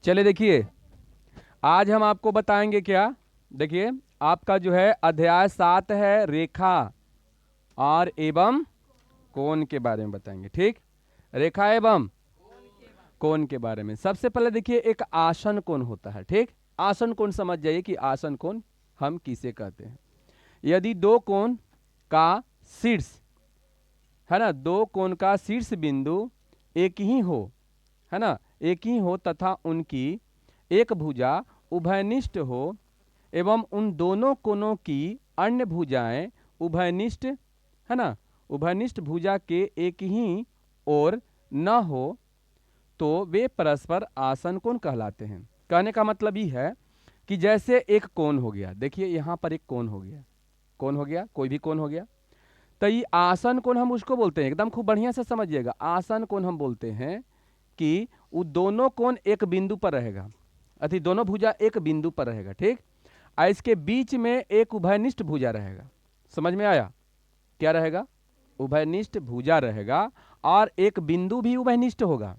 चलिए देखिए, आज हम आपको बताएंगे क्या। देखिए, आपका जो है अध्याय 7 है, रेखा और एवं कोण के बारे में बताएंगे। ठीक, रेखा एवं कोण के बारे में। सबसे पहले देखिए, एक आसन कोण होता है। ठीक, आसन कोण समझ जाइए कि आसन कोण हम किसे कहते हैं। यदि दो कोण का शीर्ष है ना, दो कोण का शीर्ष बिंदु एक ही हो, है ना, एक ही हो तथा उनकी एक भुजा उभयनिष्ठ हो एवं उन दोनों कोणों की अन्य भुजाएं उभयनिष्ठ, है ना, उभयनिष्ठ भुजा के एक ही ओर न हो, तो वे परस्पर आसन कोण कहलाते हैं। कहने का मतलब ये है कि जैसे एक कोण हो गया, देखिए यहां पर एक कोण हो गया, कोण हो गया, कोई भी कोण हो गया, तो ये आसन कोण हम उसको बोलते हैं। एकदम खूब बढ़िया से समझिएगा, आसन कोण हम बोलते हैं कि वो दोनों कोण एक बिंदु पर रहेगा, अति दोनों भुजा एक बिंदु पर रहेगा। ठीक, और इसके बीच में एक उभयनिष्ठ भुजा रहेगा। समझ में आया? क्या रहेगा? उभयनिष्ठ भुजा रहेगा और एक बिंदु भी उभयनिष्ठ होगा।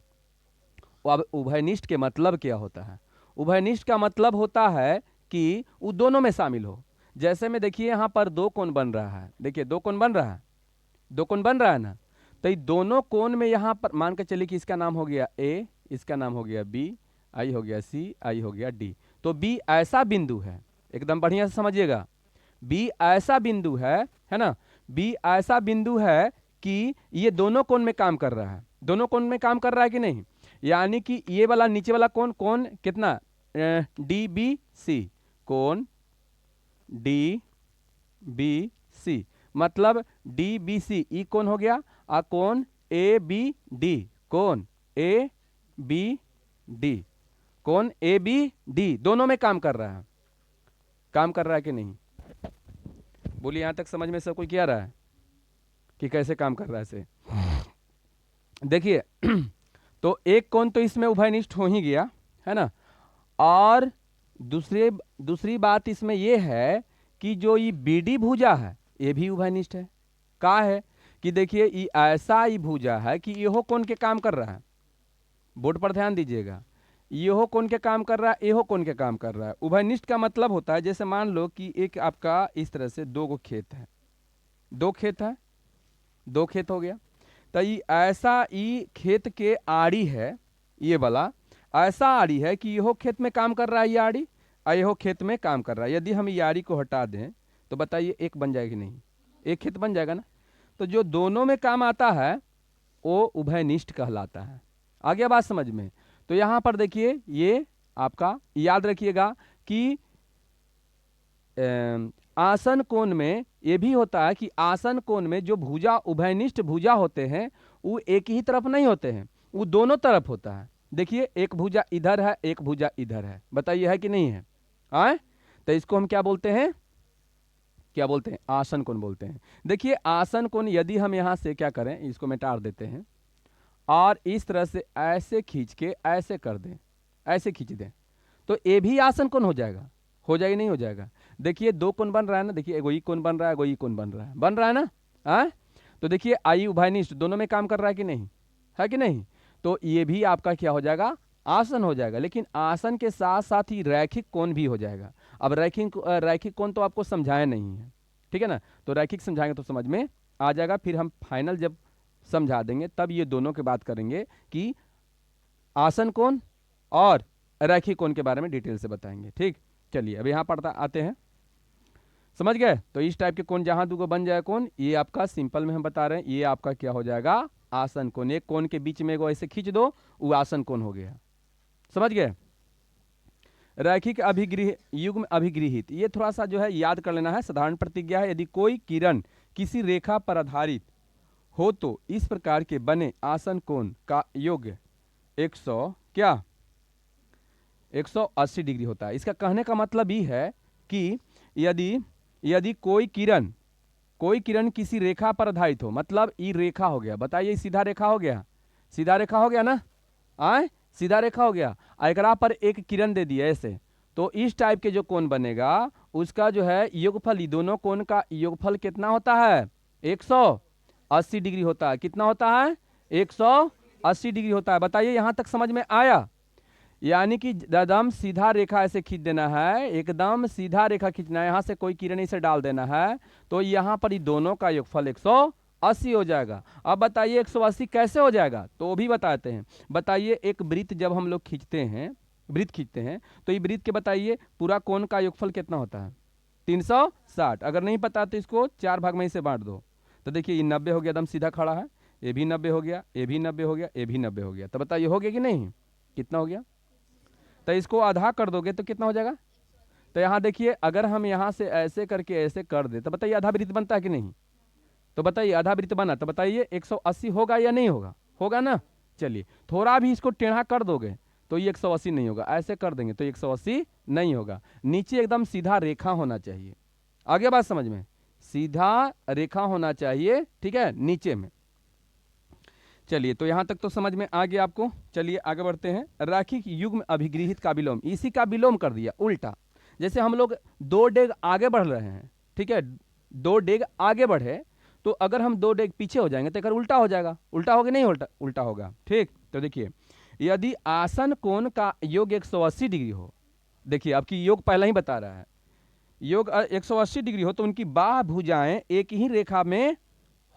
अब उभयनिष्ठ के मतलब क्या होता है? उभयनिष्ठ का मतलब होता है कि वो दोनों में शामिल हो। जैसे में देखिए यहाँ पर दो कोण बन रहा है, देखिए दो कोण बन रहा है, दो कोण बन रहा है ना, तो ये दोनों कोण में यहाँ पर मान के चलिए कि इसका नाम हो गया ए, इसका नाम हो गया बी, आई हो गया सी, आई हो गया डी। तो बी ऐसा बिंदु है, एकदम बढ़िया से समझिएगा, बी ऐसा बिंदु है ना, बी ऐसा बिंदु है कि ये दोनों कोण में काम कर रहा है। दोनों कोण में काम कर रहा है कि नहीं? यानी कि ये वाला नीचे वाला कोण, कोण कितना, डी बी सी, कोण डी बी सी, मतलब डी बी सी ई कोण हो गया, और कोण ए बी डी, कोण ए बी डी, कोण ए बी डी दोनों में काम कर रहा है। काम कर रहा है कि नहीं? बोलिए, यहां तक समझ में सब कोई क्या रहा है कि कैसे काम कर रहा है से? देखिए तो एक कोण तो इसमें उभयनिष्ठ हो ही गया, है ना, और दूसरी बात इसमें यह है कि जो ये बीडी भुजा है ये भी उभयनिष्ठ है। का है कि देखिए ये ऐसा ही भुजा है कि यहो कोण के काम कर रहा है। बोर्ड पर ध्यान दीजिएगा, यहो कोण के काम कर रहा है, यहो कोण के काम कर रहा है। उभयनिष्ठ का मतलब होता है, जैसे मान लो कि एक आपका इस तरह से दो गो खेत है, दो खेत है, दो खेत हो गया, तो ये ऐसा ये खेत के आड़ी है, ये वाला ऐसा आड़ी है कि यहो खेत में काम कर रहा है, ये आड़ी और यहो खेत में काम कर रहा है। यदि हम ये आड़ी को हटा दें तो बताइए एक बन जाएगी नहीं? एक खेत बन जाएगा ना। तो जो दोनों में काम आता है वो उभयनिष्ठ कहलाता है। आ गया बात समझ में? तो यहां पर देखिए, ये आपका याद रखिएगा कि आसन कोण में ये भी होता है कि आसन कोण में जो भुजा उभयनिष्ठ भुजा होते हैं वो एक ही तरफ नहीं होते हैं, वो दोनों तरफ होता है। देखिए एक भुजा इधर है, एक भुजा इधर है, बताइए है कि नहीं है? आए, तो इसको हम क्या बोलते हैं? क्या बोलते हैं? आसन कोण बोलते हैं। देखिए आसन कोण यदि हम यहां से क्या करें, इसको मिटा देते हैं और इस तरह से ऐसे खींच के ऐसे कर दें, ऐसे खींच दें, तो ये भी आसन कोण हो जाएगा। हो जाएगा नहीं हो जाएगा? देखिए दो कोण बन रहा है ना, देखिए एगो ई कोण बन रहा है, एगो ई कोण बन रहा है ना। हाँ, तो देखिए आई उभयनिष्ठ दोनों में काम कर रहा है कि नहीं? है कि नहीं? तो ये भी आपका क्या हो जाएगा? आसन हो जाएगा। लेकिन आसन के साथ साथ ही रैखिक कोण भी हो जाएगा। अब रैखिक कोण तो आपको समझाया नहीं है, ठीक है ना, तो रैखिक समझाएंगे तो समझ में आ जाएगा। फिर हम फाइनल जब समझा देंगे तब ये दोनों की बात करेंगे कि आसन कोण और रैखिक कोण के बारे में डिटेल से बताएंगे। ठीक, चलिए अब यहाँ पढ़ता आते हैं। समझ गए? तो इस टाइप के कोण जहां दूगो बन जाए कोण, ये आपका सिंपल में हम बता रहे हैं, ये आपका क्या हो जाएगा? आसन कोण। एक कोण के बीच में एगो ऐसे खींच दो, वो आसन कोण हो गया। समझ गए? रैखिक अभिगृह युग्म अभिगृहित, ये थोड़ा सा जो है याद कर लेना है, साधारण प्रतिज्ञा है। यदि कोई किरण किसी रेखा पर आधारित हो तो इस प्रकार के बने आसन कोण का योग 100 क्या 180 डिग्री होता है। इसका कहने का मतलब ये है कि यदि यदि कोई किरण किसी रेखा पर आधारित हो, मतलब ये रेखा हो गया, बताइए सीधा रेखा हो गया, सीधा रेखा हो गया ना, आए सीधा रेखा हो गया, एकरा पर एक किरण दे दिया ऐसे, तो इस टाइप के जो कोण बनेगा उसका जो है योगफल, दोनों कोण का योगफल कितना होता है? 180 डिग्री होता है। कितना होता है? 180 डिग्री होता है। बताइए यहां तक समझ में आया? यानी कि एकदम सीधा रेखा ऐसे खींच देना है, एकदम सीधा रेखा खींचना है, यहाँ से कोई किरण इसे डाल देना है, तो यहाँ पर ये दोनों का योगफल 180 हो जाएगा। अब बताइए 180 कैसे हो जाएगा, तो वो भी बताते हैं। बताइए एक वृत्त जब हम लोग खींचते हैं, वृत्त खींचते हैं, तो ये वृत्त के बताइए पूरा कोण का योगफल कितना होता है? 360। अगर नहीं पता तो इसको 4 भाग में इसे बांट दो, तो देखिए ये 90 हो गया, एकदम सीधा खड़ा है, ये भी 90 हो गया, ये भी 90 हो गया, ये भी 90 हो गया। तो बताइए हो गया कि नहीं, कितना हो गया? तो इसको आधा कर दोगे तो कितना हो जाएगा? तो यहाँ देखिए अगर हम यहाँ से ऐसे करके ऐसे कर दे तो बताइए आधा वृत्त बनता है कि नहीं? तो बताइए आधा वृत्त बना, तो बताइए 180 होगा या नहीं होगा? होगा ना। चलिए थोड़ा भी इसको टेढ़ा कर दोगे तो ये 180 नहीं होगा, ऐसे कर देंगे तो 180 नहीं होगा। नीचे एकदम सीधा रेखा होना चाहिए। आगे बात समझ में, सीधा रेखा होना चाहिए, ठीक है, नीचे में। चलिए तो यहां तक तो समझ में आ गया आपको। चलिए आगे बढ़ते हैं। रैखिक युग्म अभिगृहित का विलोम, इसी का विलोम कर दिया, उल्टा। जैसे हम लोग 2 डेग आगे बढ़ रहे हैं, ठीक है, 2 डेग आगे बढ़े, तो अगर हम 2 डेग पीछे हो जाएंगे तो एक उल्टा हो जाएगा। उल्टा होगा नहीं? उल्टा होगा, ठीक। तो देखिए यदि आसन कोण का योग 180 डिग्री हो, देखिए आपकी योग पहला ही बता रहा है, योग 180 डिग्री हो तो उनकी बाह भुजाएं एक ही रेखा में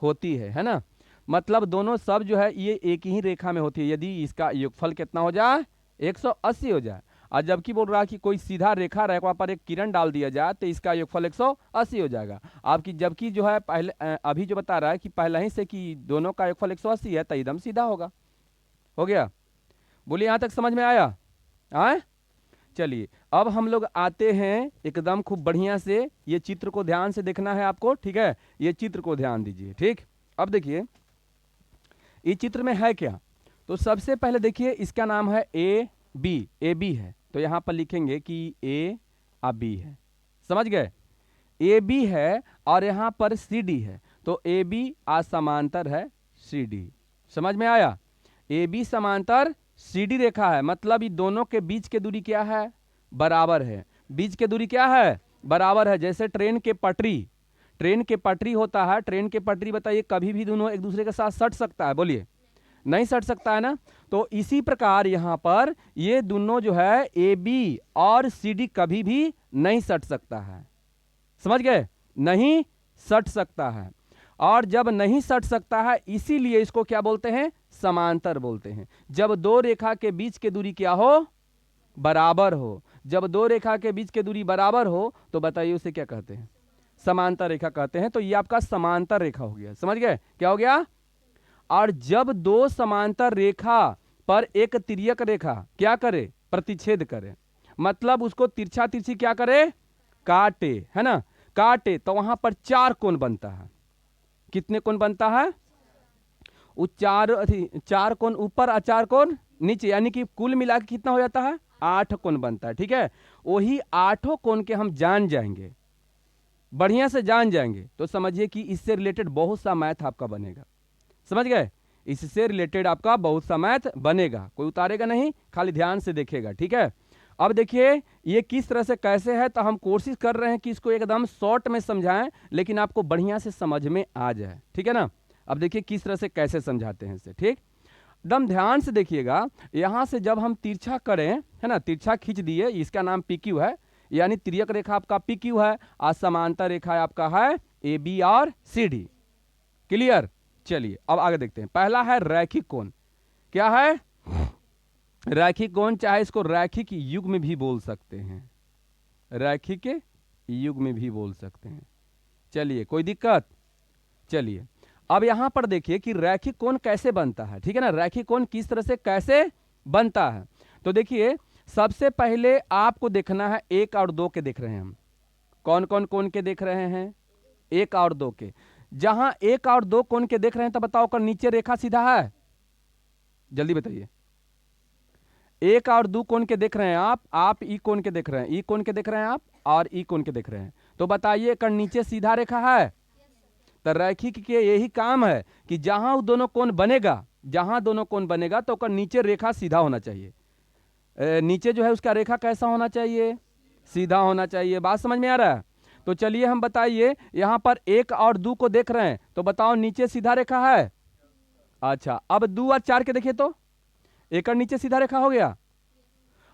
होती है ना। मतलब दोनों सब जो है ये एक ही रेखा में होती है यदि इसका योगफल कितना हो जाए? 180 हो जाए। और जबकि बोल रहा है कि कोई सीधा रेखा रहे, वहां पर एक किरण डाल दिया जाए तो इसका योगफल 180 हो जाएगा आपकी। जबकि जो है पहले अभी जो बता रहा है कि पहले ही से कि दोनों का योगफल 180 है तो एकदम सीधा होगा। हो गया? बोलिए यहां तक समझ में आया? आए? चलिए अब हम लोग आते हैं एकदम खूब बढ़िया से, ये चित्र को ध्यान से देखना है आपको, ठीक है, ये चित्र को ध्यान दीजिए, ठीक। अब देखिए इस चित्र में है क्या, तो सबसे पहले देखिए इसका नाम है ए बी है, तो यहां पर लिखेंगे कि ए आ बी है, समझ गए? ए बी है और यहां पर सी डी है, तो ए बी आ समांतर है सी डी। समझ में आया? ए बी समांतर सी डी रेखा है, मतलब ये दोनों के बीच की दूरी क्या है? बराबर है। बीच की दूरी क्या है? बराबर है। जैसे ट्रेन के पटरी होता है, ट्रेन के पटरी बताइए कभी भी दोनों एक दूसरे के साथ सट सकता है? बोलिए नहीं सट सकता है ना। तो इसी प्रकार यहां पर ये दोनों जो है ए बी और सी डी कभी भी नहीं सट सकता है। समझ गए? नहीं सट सकता है। और जब नहीं सट सकता है इसीलिए इसको क्या बोलते हैं? समांतर बोलते हैं। जब दो रेखा के बीच की दूरी क्या हो? बराबर हो। जब दो रेखा के बीच की दूरी बराबर हो तो बताइए उसे क्या कहते हैं? समांतर रेखा कहते हैं। तो ये आपका समांतर रेखा हो गया। समझ गए? क्या हो गया? और जब दो समांतर रेखा पर एक तिर्यक रेखा क्या करे? प्रतिच्छेद करे, मतलब उसको तिरछा तिरछी क्या करे? काटे, है ना, काटे, तो वहां पर 4 कोण बनता है। कितने कोण बनता है? वो 4 कोण ऊपर और 4 कोण नीचे, यानी कि कुल मिला के कितना हो जाता है? 8 कोण बनता है, ठीक है। वही 8 कोण के हम जान जाएंगे, बढ़िया से जान जाएंगे, तो समझिए कि इससे रिलेटेड बहुत सा मैथ आपका बनेगा। समझ गए? इससे रिलेटेड आपका बहुत सा मैथ बनेगा, कोई उतारेगा नहीं, खाली ध्यान से देखेगा, ठीक है। अब देखिए ये किस तरह से कैसे है, तो हम कोशिश कर रहे हैं कि इसको एकदम शॉर्ट में समझाएं, लेकिन आपको बढ़िया से समझ में आ जाए, ठीक है ना। अब देखिए किस तरह से कैसे समझाते हैं इसे, ठीक। एकदम ध्यान से देखिएगा। यहां से जब हम तिरछा करें, है ना, तिरछा खींच दिए, इसका नाम पी क्यू है, यानी तिर्यक रेखा आपका पी क्यू है और समांतर रेखा आपका है ए बी और सी डी। क्लियर? चलिए अब आगे देखते हैं। पहला है रैखिक कोण। क्या है? रैखिक कोण, चाहे इसको रैखिक युग्म भी बोल सकते हैं, रैखिक युग्म भी बोल सकते हैं। चलिए कोई दिक्कत? चलिए अब यहां पर देखिए कि रैखिक कोण कैसे बनता है, ठीक है ना। रैखिक कोण किस तरह से कैसे बनता है, तो देखिए सबसे पहले आपको देखना है 1 और 2 के देख रहे हैं हम। कौन कौन कोण के देख रहे हैं? 1 और 2 के। जहां 1 और 2 कोण के देख रहे हैं तो बताओ कर नीचे रेखा सीधा है? जल्दी बताइए। 1 और 2 कोण के देख रहे हैं आप ई कोण के देख रहे हैं, ई कोण के देख रहे हैं आप, और ई कोण के देख रहे हैं, तो बताइए कर नीचे सीधा रेखा है? तो रैखिक के यही काम है कि जहां दोनों कोण बनेगा, जहां दोनों कोण बनेगा तो कर नीचे रेखा सीधा होना चाहिए। नीचे जो है उसका रेखा कैसा होना चाहिए? सीधा होना चाहिए। बात समझ में आ रहा है? तो चलिए हम बताइए, यहां पर 1 और 2 को देख रहे हैं तो बताओ नीचे सीधा रेखा है? अच्छा, अब 2 और 4 के देखिए तो एक और नीचे सीधा रेखा हो गया।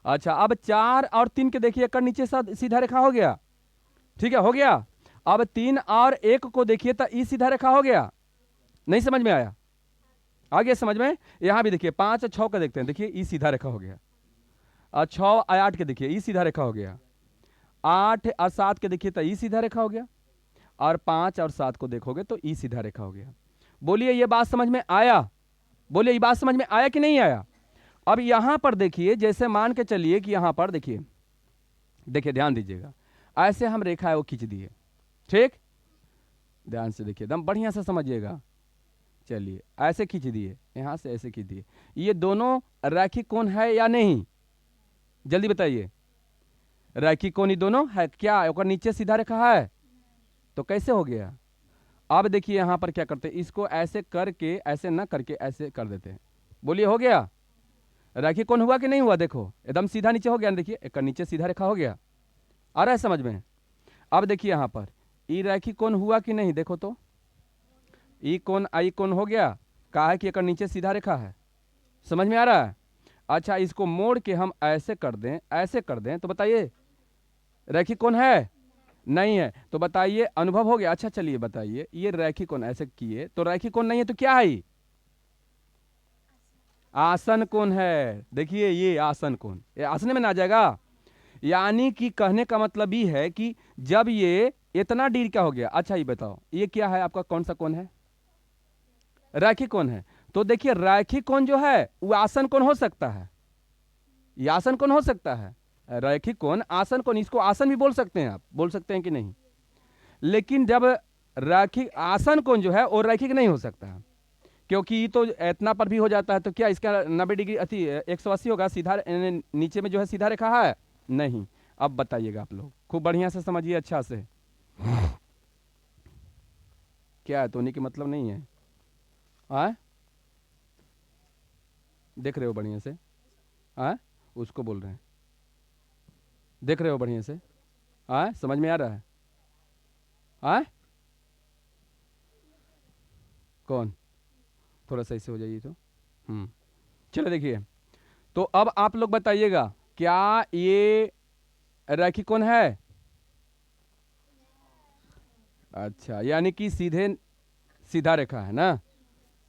अच्छा, अब 4 और 3 के देखिए, कर नीचे सीधा रेखा हो गया, ठीक है, हो गया। अब 3 और 1 को देखिए तो ई सीधा रेखा हो गया। नहीं समझ में आया? आ गया समझ में? यहां भी देखिए 5 और 6 का देखते हैं, देखिए ई सीधा रेखा हो गया। और 6 और 8 के देखिए ई सीधा रेखा हो गया। 8 और 7 के देखिए तो ई सीधा रेखा हो गया। और 5 और 7 को देखोगे तो ई सीधा रेखा हो गया। बोलिए ये बात समझ में आया? बोलिए ये बात समझ में आया कि नहीं आया? अब यहां पर देखिए, जैसे मान के चलिए कि यहां पर देखिए, देखिए ध्यान दीजिएगा, ऐसे हम रेखा है वो खींच दिए, ठीक, ध्यान से देखिए, एकदम बढ़िया से समझिएगा। चलिए ऐसे खींच दिए, यहां से ऐसे खींच दिए, ये दोनों रैखिक कोण है या नहीं? जल्दी बताइए, रैखिक कोण ये दोनों है क्या? और नीचे सीधा रेखा है, तो कैसे हो गया? अब देखिए यहां पर क्या करते हैं, इसको ऐसे करके, ऐसे ना करके ऐसे कर देते हैं। बोलिए हो गया? रैखिक कोण हुआ कि नहीं हुआ? देखो एकदम सीधा नीचे हो गया, देखिए एक नीचे सीधा रेखा हो गया। आ रहा है समझ में? अब देखिए यहां पर ई रैखिक कोण हुआ कि नहीं? देखो तो ई कोण आई कोण हो गया, कहा है कि एक नीचे सीधा रेखा है। समझ में आ रहा है? अच्छा, इसको मोड़ के हम ऐसे कर दें, ऐसे कर दें, तो बताइए रैखिक कोण है? नहीं है, तो बताइए अनुभव हो गया। अच्छा चलिए बताइए, ये रैखिक कोण ऐसे किए तो रैखिक कोण नहीं है, तो क्या है? आसन कोण है। देखिए ये आसन कोण, ये आसने में ना आ जाएगा। यानी कि कहने का मतलब ये है कि जब ये इतना डिग्री का हो गया। अच्छा ये बताओ, ये क्या है आपका, कौन सा कोण है? रैखिक कोण है। तो देखिए रैखिक कोण जो है वो आसन कोण हो सकता है, ये आसन कोण हो सकता है। रैखिक कोण, आसन कोण, इसको आसन भी बोल सकते हैं, आप बोल सकते हैं कि नहीं? लेकिन जब रैखिक आसन कोण जो है वो रैखिक नहीं हो सकता है, क्योंकि ये तो इतना पर भी हो जाता है, तो क्या इसका 90 डिग्री अति 180 होगा सीधा, नीचे में जो है सीधा रेखा है नहीं। अब बताइएगा आप लोग, खूब बढ़िया से समझिए अच्छा से। क्या है, तो नहीं कि मतलब नहीं है? आए देख रहे हो बढ़िया से? आए उसको बोल रहे हैं, देख रहे हो बढ़िया से? आए समझ में आ रहा है? आए कौन? थोड़ा सही से हो जाइए तो। चलो देखिए, तो अब आप लोग बताइएगा, क्या ये रैखिक कोण है? अच्छा, यानी कि सीधे सीधा रेखा है ना,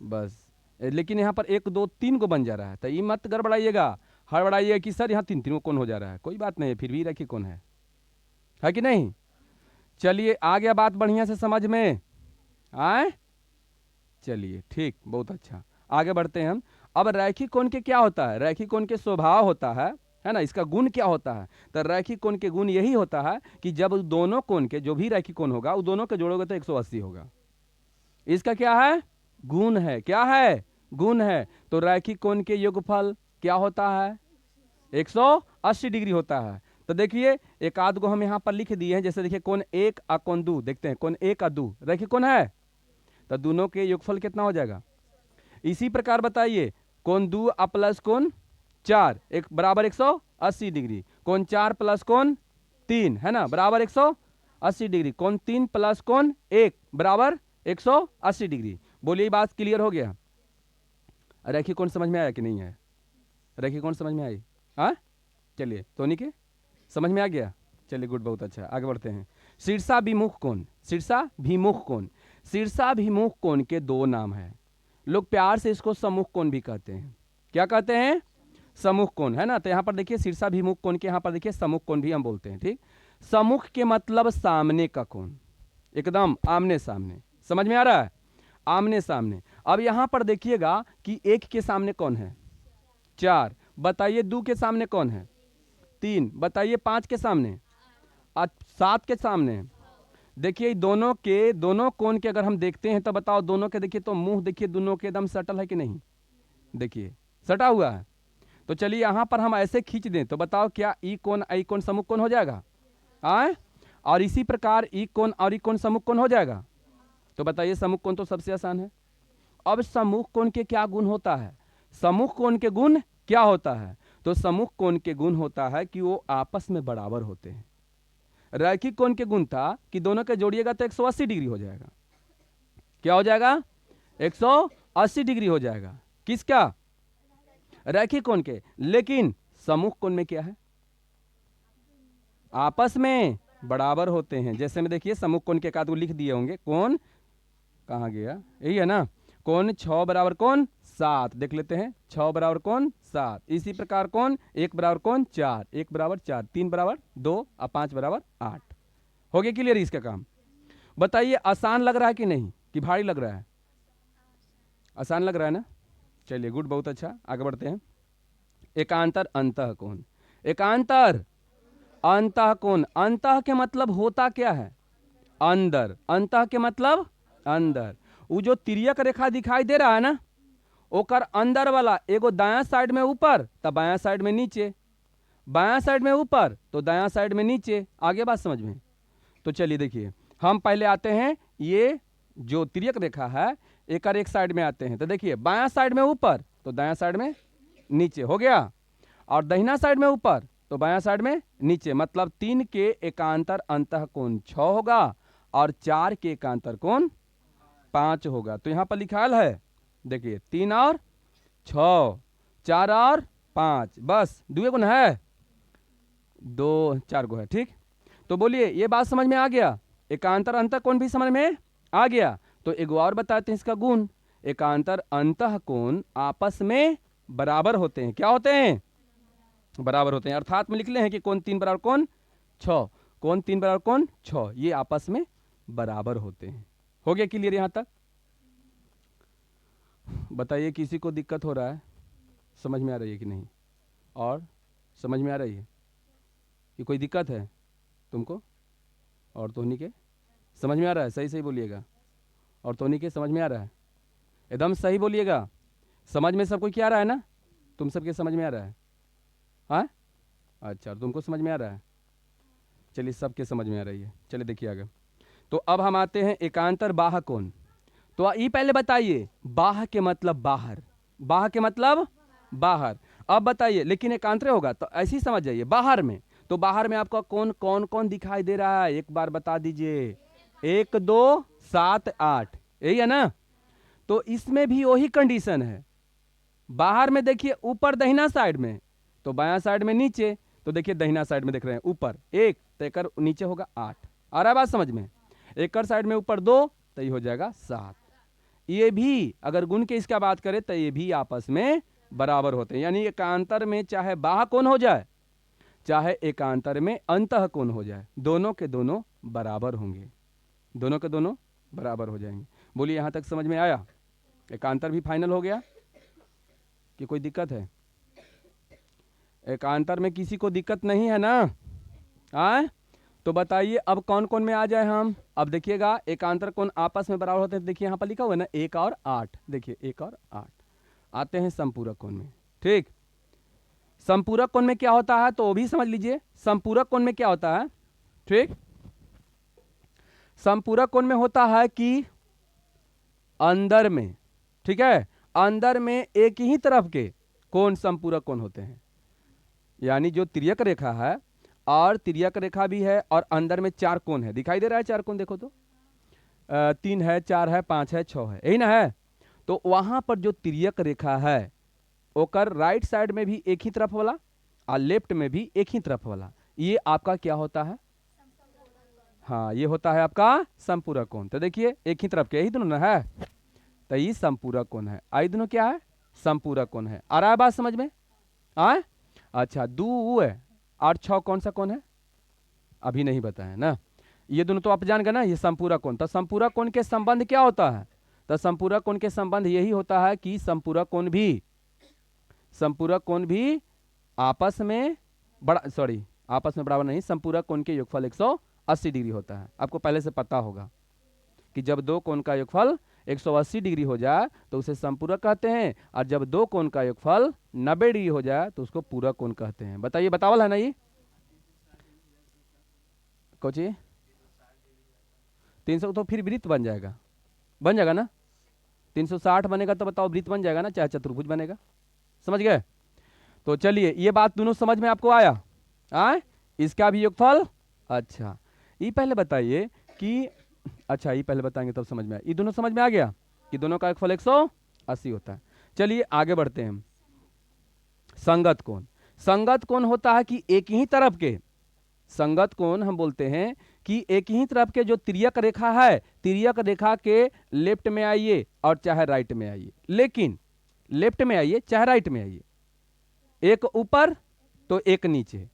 बस। लेकिन यहाँ पर 1 2 3 को बन जा रहा है, तो ये मत गड़बड़ाइएगा, हड़बड़ाइएगा कि सर यहाँ 3 3 को कौन हो जा रहा है। कोई बात नहीं, फिर भी रैखिक कोण है कि नहीं? चलिए आ गया बात बढ़िया से समझ में? आए चलिए ठीक, बहुत अच्छा, आगे बढ़ते हैं हम। अब रैखिक कोण के क्या होता है? रैखिक कोण के स्वभाव होता है ना, इसका गुण क्या होता है? तो रैखिक कोण के गुण यही होता है कि जब दोनों कोण के, जो भी रैखिक कोण होगा वो दोनों के जोड़ोगे तो 180 होगा। इसका क्या है? गुण है। क्या है? गुण है। तो रैखिक कोण के योगफल क्या होता है? 180 डिग्री होता है। तो देखिए एक आध को हम यहाँ पर लिख दिए हैं, जैसे देखिए कोण 1 और कोण 2, देखते हैं कोण 1 और 2 रैखिक कोण है, तो दोनों के योगफल कितना हो जाएगा? इसी प्रकार बताइए, कोण 2 और प्लस कोण 4 एक बराबर 180 डिग्री, कोण 4 प्लस कोण 3 है ना बराबर 180 डिग्री, कोण 3 प्लस कोण 1 बराबर 180 डिग्री। बोलिए बात क्लियर हो गया? रैखिक कोण समझ में आया कि नहीं आया? रैखिक कोण समझ में आई? हाँ चलिए, टोनी के समझ में आ गया? चलिए गुड, बहुत अच्छा, आगे बढ़ते हैं। शीर्षाभिमुख कोण, शीर्षाभिमुख कोण, शीर्षाभिमुख कोण के 2 नाम है। लोग प्यार से इसको सम्मुख कोण भी कहते हैं। क्या कहते हैं? सम्मुख कोण, है ना। तो यहाँ पर देखिए शीर्षाभिमुख कोण के यहाँ पर देखिए सम्मुख कोण भी हम बोलते हैं, ठीक। सम्मुख के मतलब सामने का कोण, एकदम आमने सामने, समझ में आ रहा है? आमने सामने। अब यहां पर देखिएगा कि 1 के सामने कौन है? 4। बताइए 2 के सामने कौन है? 3। बताइए 5 के सामने, 7 के सामने। देखिए दोनों कोण के अगर हम देखते हैं तो बताओ, दोनों के देखिए तो मुंह देखिए दोनों के एकदम सटल है कि नहीं? देखिए सटा हुआ है। तो चलिए यहां पर हम ऐसे खींच दें तो बताओ क्या ई कोण आई कोण सम्मुख कोण हो जाएगा? आए और इसी प्रकार ई कोण और ई कोण सम्मुख कोण हो जाएगा। तो बताइए सम्मुख कोण तो सबसे आसान है। अब सम्मुख कोण के क्या गुण होता है? सम्मुख कोण के गुण क्या होता है? तो सम्मुख कोण के गुण होता है कि वो आपस में बराबर होते हैं। रैखिक कोण के गुण था कि दोनों के जोड़िएगा तो 180 डिग्री हो जाएगा। क्या हो जाएगा? 180 डिग्री हो जाएगा। किसका? रैखिक कोण के। लेकिन समूह कोण में क्या है? आपस में बराबर होते हैं। जैसे में देखिए समूह कोण के एकाध को लिख दिए होंगे, कोण कहाँ गया, यही है ना, कोण 6 बराबर कोण 7, देख लेते हैं 6 बराबर कोण 7। इसी प्रकार कोण 1 बराबर कोण 4, 1 बराबर 4, 3 बराबर 2 और 5 बराबर 8। हो गया क्लियर इसका काम? बताइए आसान लग रहा है कि नहीं, कि भारी लग रहा है? आसान लग रहा है ना? चलिए गुड, बहुत अच्छा, आगे बढ़ते हैं। एकांतर अंतः कोण, एकांतर अंतः कोण, अंतः के मतलब होता क्या है? अंदर, अंतः के मतलब अंदर। वो जो तिर्यक रेखा दिखाई दे रहा है ना, ओकर अंदर वाला एगो दायां साइड में ऊपर तो बायां साइड में नीचे, बायां साइड में ऊपर तो दायां साइड में नीचे। आगे बात समझ में? तो चलिए देखिए, हम पहले आते हैं ये जो तिर्यक रेखा है एक साइड में आते हैं। तो देखिए बायां साइड में ऊपर तो दायां साइड में नीचे हो गया, और दाहिना साइड में ऊपर तो बायां साइड में नीचे। मतलब 3 के एकांतर अंतः कोण 6 होगा और 4 के एकांतर कोण 5 होगा। तो यहां पर लिखा है, देखिए 3 और 6, 4 और 5, बस 2 गुण है, 2 4 गो है। ठीक, तो बोलिए ये बात समझ में आ गया? एकांतर अंतः कोण भी समझ में आ गया। तो एक और बताते हैं इसका गुण, एकांतर अंतः कोण आपस में बराबर होते हैं। क्या होते हैं? बराबर होते हैं। अर्थात में लिख ले हैं कि कोण 3 बराबर कोण 6, कोण 3 बराबर कोण 6, ये आपस में बराबर होते हैं। हो गया क्लियर यहां तक? बताइए किसी को दिक्कत हो रहा है? समझ में आ रही है कि नहीं? और समझ में आ रही है कि कोई दिक्कत है तुमको? और तोहनी के समझ में आ रहा है? सही सही बोलिएगा। और तोहनी के समझ में आ रहा है? एकदम सही बोलिएगा। समझ में सबको क्या आ रहा है ना? तुम सबके समझ में आ रहा है? हाँ, अच्छा, तुमको समझ में आ रहा है? चलिए सबके समझ में आ रही है। चलिए देखिए आगे। तो अब हम आते हैं एकांतर बाह्य कोण। तो ये पहले बताइए, बाह्य के मतलब बाहर, बाह्य के मतलब बाहर। अब बताइए, लेकिन एकांतर होगा तो ऐसे ही समझ जाइए, बाहर में। तो बाहर में आपका कौन कौन कौन दिखाई दे रहा है, एक बार बता दीजिए। 1 2 7 8, यही है ना? तो इसमें भी वही कंडीशन है। बाहर में देखिए ऊपर दाहिना साइड में तो बायां साइड में नीचे। तो देखिए दाहिना साइड में देख रहे हैं ऊपर 1 तो एक नीचे होगा 8। आ रहा है बात समझ में? एक साइड में ऊपर 2 तो ये हो जाएगा 7। ये भी अगर गुण के इसका बात करें तो ये भी आपस में बराबर होते हैं। यानी एकांतर में चाहे बाह्य कोण हो जाए चाहे एकांतर में अंतः कोण हो जाए, दोनों के दोनों बराबर होंगे, दोनों के दोनों बराबर हो जाएंगे। बोलिए यहां तक समझ में आया? एकांतर भी फाइनल हो गया कि कोई दिक्कत है? एकांतर में किसी को दिक्कत नहीं है ना? आए तो बताइए अब कौन कौन में आ जाए हम। अब देखिएगा एकांतर कोण आपस में बराबर होते हैं। देखिए यहाँ पर लिखा हुआ है ना 1 और 8, देखिए 1 और 8। आते हैं संपूरक कोण में। ठीक, संपूरक कोण में क्या होता है तो वो भी समझ लीजिए। संपूरक कोण में क्या होता है? ठीक, संपूरक कोण में होता है कि अंदर में, ठीक है, अंदर में एक ही तरफ के कोण संपूरक कोण होते हैं। यानी जो तिर्यक रेखा है और तिर्यक रेखा भी है और अंदर में 4 कोण है, दिखाई दे रहा है 4 कोण, देखो तो 3 है, 4 है, 5 है, 6 है, यही ना है? तो वहां पर जो तिर्यक रेखा है ओकर राइट साइड में भी एक ही तरफ वाला और लेफ्ट में भी एक ही तरफ वाला, ये आपका क्या होता है? हाँ, ये होता है आपका संपूरक कोण। तो देखिए एक ही तरफ के यही दोनों ना है, तो ये संपूरक कोण है। आई दोनों क्या है? संपूरक कोण है। आ रहा है बात समझ में? आए अच्छा, 2 है और 6 कौन सा कोण है? अभी नहीं बताया ना। ये दोनों तो आप जान गए ना, ये संपूरक कोण। तो संपूरक कोण के संबंध क्या होता है? तो संपूरक कोण के संबंध यही होता है कि संपूरक कोण भी आपस में आपस में बराबर नहीं, संपूरक कोण के योगफल 180 डिग्री होता है। आपको पहले से पता होगा कि जब 2 कोण का योगफल 180 डिग्री हो जाए तो उसे संपूरक कहते हैं, और जब 2 कोण का योगफल 90 डिग्री हो जाए तो उसको पूरक कोण कहते हैं। बताइए, बतावल है ना ये? कोची 300 तो फिर वृत्त बन जाएगा ना? 360 बनेगा तो बताओ वृत्त बन जाएगा ना, चाहे चतुर्भुज बनेगा। समझ गए? तो चलिए ये बात दोनों समझ में आपको आया? इसका भी योगफल, अच्छा ये पहले बताइए कि, अच्छा ये पहले बताएंगे तब समझ में आया। ये दोनों समझ में आ गया कि दोनों का योगफल 180 होता है। चलिए आगे बढ़ते हैं। संगत कोण, संगत कोण होता है कि एक ही तरफ के, संगत कोण हम बोलते हैं कि एक ही तरफ के जो तिर्यक रेखा है, तिर्यक रेखा के लेफ्ट में आइए और चाहे राइट में आइए, लेकिन लेफ्ट में आइए चाहे राइट में आइए, एक ऊपर तो एक नीचे।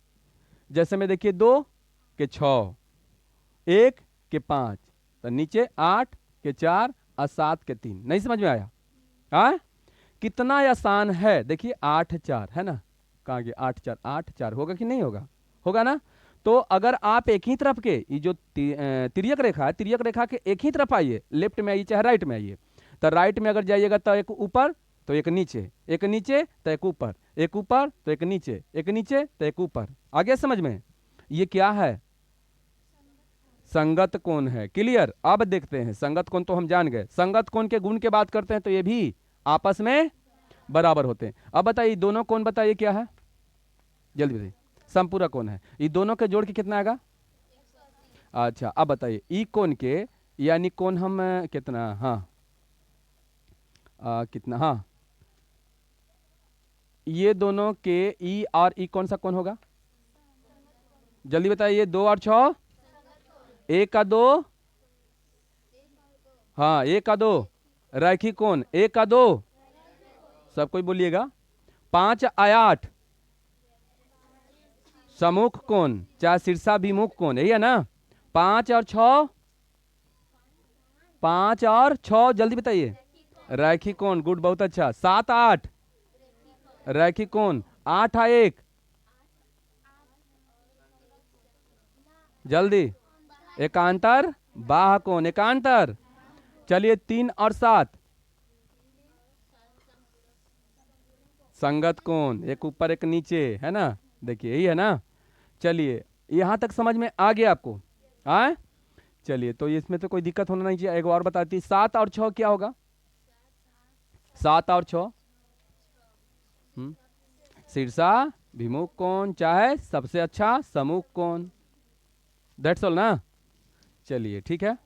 जैसे में देखिए 2 के 6, 1 के 5, तो नीचे 8 के 4 और 7 के 3। नहीं समझ में आया? हाँ, कितना आसान है। देखिए 8 4 है ना, कहाँ गया 8 4, 8 4 होगा कि नहीं होगा? होगा ना। तो अगर आप एक ही तरफ के, ये जो तिर्यक रेखा है, तिर्यक रेखा के एक ही तरफ आइए, लेफ्ट में आइए चाहे राइट में आइए, तो राइट में अगर जाइएगा तो एक ऊपर तो एक नीचे, एक नीचे तो एक ऊपर, एक ऊपर तो एक नीचे, एक नीचे तो एक ऊपर। आगे समझ में? ये क्या है? संगत कोण है। क्लियर? अब देखते हैं संगत कोण तो हम जान गए। संगत कोण के गुण के बात करते हैं तो ये भी आपस में बराबर होते हैं। अब बताइए दोनों कोण, बताइए क्या है, जल्दी बताइए। समपूरक कोण है। ये दोनों के जोड़ के कितना आएगा? अच्छा, अब बताइए ई कोण के, यानी कोण हम कितना, हाँ कितना, हाँ ये दोनों के ई और ई कौन सा कोण होगा? जल्दी बताइए। 2 और 6, 1 का 2, हाँ 1 का 2 रैखिक कोण, 1 का 2 सब कोई बोलिएगा। 5 और 8 सम्मुख कोण, चाहे शीर्षाभिमुख कोण, यही है ना। 5 और 6, 5 और 6 जल्दी बताइए। रैखिक कोण, गुड, बहुत अच्छा। 7 8 रैखिक कोण, 8 और 1 जल्दी, एकांतर बाह्य कोण, एकांतर। चलिए 3 और 7 संगत कोण, एक ऊपर एक नीचे, है ना। देखिए यही है ना। चलिए यहां तक समझ में आ गया आपको? आए, चलिए तो इसमें तो कोई दिक्कत होना नहीं चाहिए। एक और बताती, 7 और 6 क्या होगा? 7 और 6 शीर्षाभिमुख कोण, चाहे सबसे अच्छा सम्मुख कोण। दैट्स ऑल ना। चलिए ठीक है।